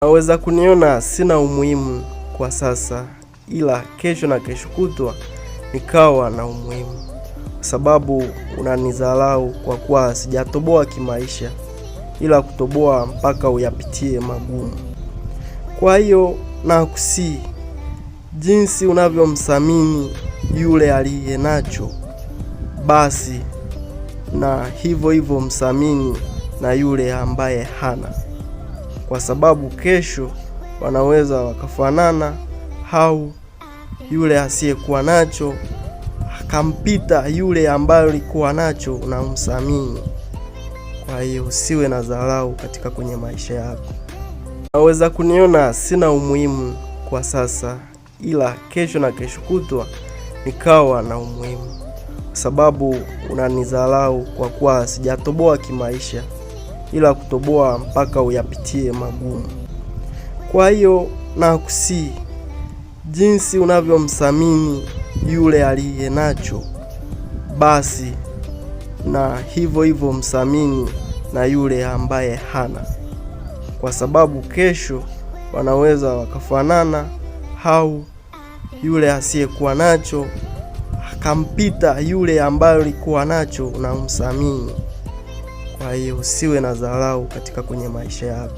Naweza kuniona sina umuhimu kwa sasa, ila kesho na kesho kutwa nikawa na umuhimu, kwa sababu unanidharau kwa kuwa sijatoboa kimaisha, ila kutoboa mpaka uyapitie magumu. Kwa hiyo nakusihi, jinsi unavyomthamini yule aliye nacho, basi na hivyo hivyo mthamini na yule ambaye hana, kwa sababu kesho wanaweza wakafanana, au yule asiyekuwa nacho akampita yule ambaye alikuwa nacho unamthamini. Kwa hiyo usiwe na dharau katika kwenye maisha yako. Naweza kuniona sina umuhimu kwa sasa, ila kesho na kesho kutwa nikawa na umuhimu, kwa sababu unanidharau kwa kuwa sijatoboa kimaisha, ila kutoboa mpaka uyapitie magumu. Kwa hiyo nakusihi, jinsi unavyomthamini yule aliye nacho, basi na hivyo hivyo mthamini na yule ambaye hana, kwa sababu kesho wanaweza wakafanana, au yule asiyekuwa nacho akampita yule ambaye alikuwa nacho unamthamini. Kwa hiyo usiwe na dharau katika kwenye maisha yako.